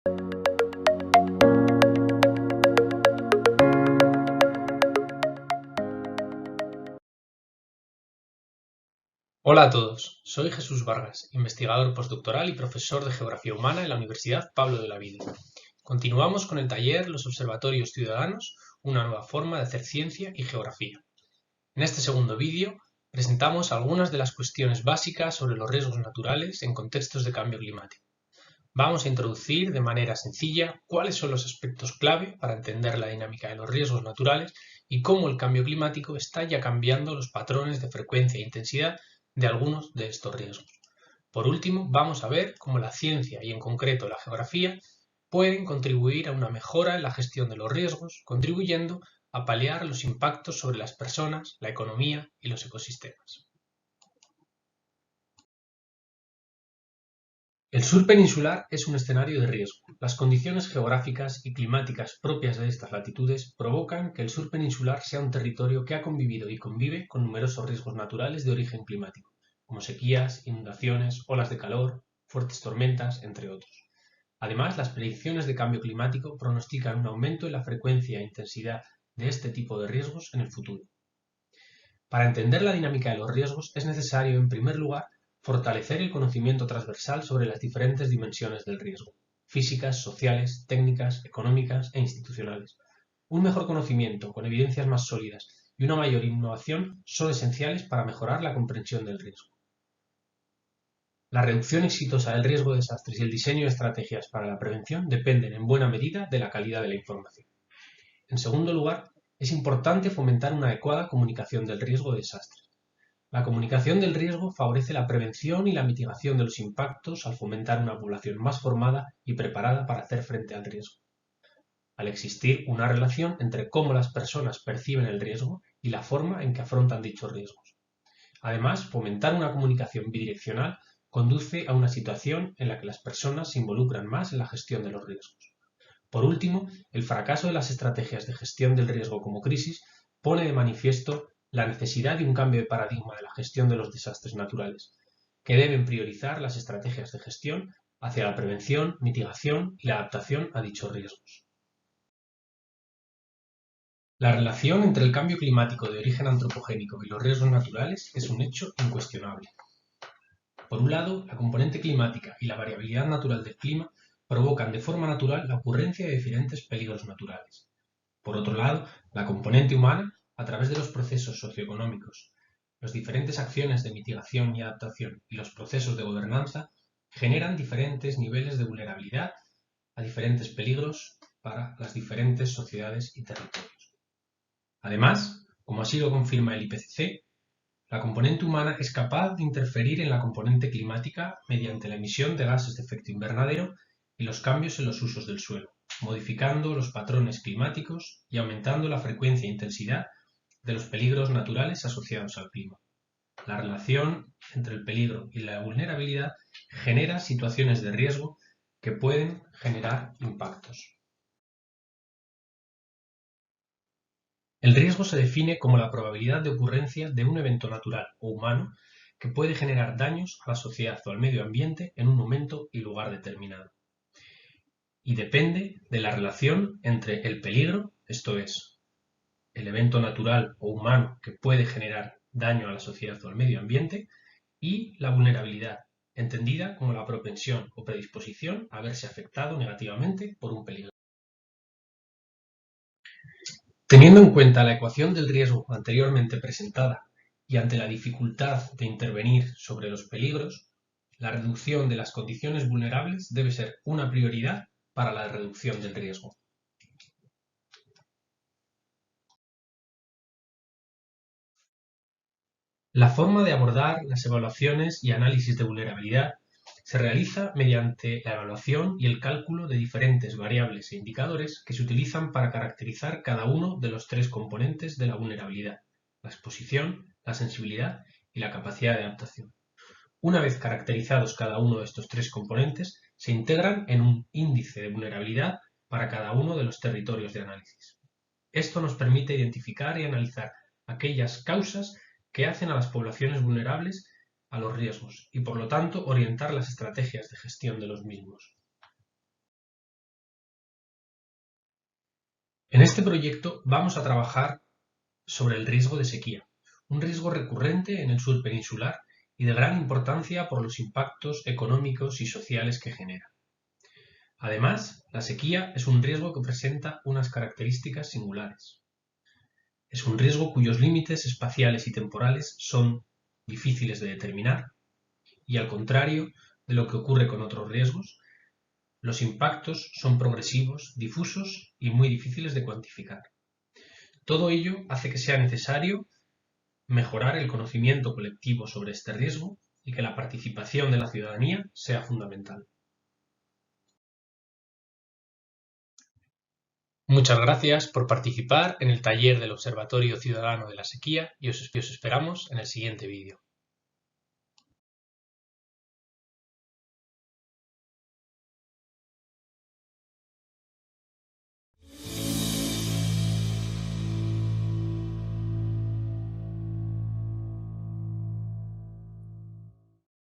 Hola a todos, soy Jesús Vargas, investigador postdoctoral y profesor de Geografía Humana en la Universidad Pablo de Olavide. Continuamos con el taller Los Observatorios Ciudadanos, una nueva forma de hacer ciencia y geografía. En este segundo vídeo presentamos algunas de las cuestiones básicas sobre los riesgos naturales en contextos de cambio climático. Vamos a introducir de manera sencilla cuáles son los aspectos clave para entender la dinámica de los riesgos naturales y cómo el cambio climático está ya cambiando los patrones de frecuencia e intensidad de algunos de estos riesgos. Por último, vamos a ver cómo la ciencia y en concreto la geografía pueden contribuir a una mejora en la gestión de los riesgos, contribuyendo a paliar los impactos sobre las personas, la economía y los ecosistemas. El sur peninsular es un escenario de riesgo. Las condiciones geográficas y climáticas propias de estas latitudes provocan que el sur peninsular sea un territorio que ha convivido y convive con numerosos riesgos naturales de origen climático, como sequías, inundaciones, olas de calor, fuertes tormentas, entre otros. Además, las predicciones de cambio climático pronostican un aumento en la frecuencia e intensidad de este tipo de riesgos en el futuro. Para entender la dinámica de los riesgos es necesario, en primer lugar, fortalecer el conocimiento transversal sobre las diferentes dimensiones del riesgo: físicas, sociales, técnicas, económicas e institucionales. Un mejor conocimiento, con evidencias más sólidas y una mayor innovación son esenciales para mejorar la comprensión del riesgo. La reducción exitosa del riesgo de desastres y el diseño de estrategias para la prevención dependen en buena medida de la calidad de la información. En segundo lugar, es importante fomentar una adecuada comunicación del riesgo de desastres. La comunicación del riesgo favorece la prevención y la mitigación de los impactos al fomentar una población más formada y preparada para hacer frente al riesgo. Al existir una relación entre cómo las personas perciben el riesgo y la forma en que afrontan dichos riesgos. Además, fomentar una comunicación bidireccional conduce a una situación en la que las personas se involucran más en la gestión de los riesgos. Por último, el fracaso de las estrategias de gestión del riesgo como crisis pone de manifiesto la necesidad de un cambio de paradigma de la gestión de los desastres naturales, que deben priorizar las estrategias de gestión hacia la prevención, mitigación y la adaptación a dichos riesgos. La relación entre el cambio climático de origen antropogénico y los riesgos naturales es un hecho incuestionable. Por un lado, la componente climática y la variabilidad natural del clima provocan de forma natural la ocurrencia de diferentes peligros naturales. Por otro lado, la componente humana, a través de los procesos socioeconómicos, las diferentes acciones de mitigación y adaptación y los procesos de gobernanza, generan diferentes niveles de vulnerabilidad a diferentes peligros para las diferentes sociedades y territorios. Además, como así lo confirma el IPCC, la componente humana es capaz de interferir en la componente climática mediante la emisión de gases de efecto invernadero y los cambios en los usos del suelo, modificando los patrones climáticos y aumentando la frecuencia e intensidad de los peligros naturales asociados al clima. La relación entre el peligro y la vulnerabilidad genera situaciones de riesgo que pueden generar impactos. El riesgo se define como la probabilidad de ocurrencia de un evento natural o humano que puede generar daños a la sociedad o al medio ambiente en un momento y lugar determinado. Y depende de la relación entre el peligro, esto es, el evento natural o humano que puede generar daño a la sociedad o al medio ambiente, y la vulnerabilidad, entendida como la propensión o predisposición a verse afectado negativamente por un peligro. Teniendo en cuenta la ecuación del riesgo anteriormente presentada y ante la dificultad de intervenir sobre los peligros, la reducción de las condiciones vulnerables debe ser una prioridad para la reducción del riesgo. La forma de abordar las evaluaciones y análisis de vulnerabilidad se realiza mediante la evaluación y el cálculo de diferentes variables e indicadores que se utilizan para caracterizar cada uno de los tres componentes de la vulnerabilidad: la exposición, la sensibilidad y la capacidad de adaptación. Una vez caracterizados cada uno de estos tres componentes, se integran en un índice de vulnerabilidad para cada uno de los territorios de análisis. Esto nos permite identificar y analizar aquellas causas que hacen a las poblaciones vulnerables a los riesgos y, por lo tanto, orientar las estrategias de gestión de los mismos. En este proyecto vamos a trabajar sobre el riesgo de sequía, un riesgo recurrente en el sur peninsular y de gran importancia por los impactos económicos y sociales que genera. Además, la sequía es un riesgo que presenta unas características singulares. Es un riesgo cuyos límites espaciales y temporales son difíciles de determinar y, al contrario de lo que ocurre con otros riesgos, los impactos son progresivos, difusos y muy difíciles de cuantificar. Todo ello hace que sea necesario mejorar el conocimiento colectivo sobre este riesgo y que la participación de la ciudadanía sea fundamental. Muchas gracias por participar en el taller del Observatorio Ciudadano de la Sequía y os esperamos en el siguiente vídeo.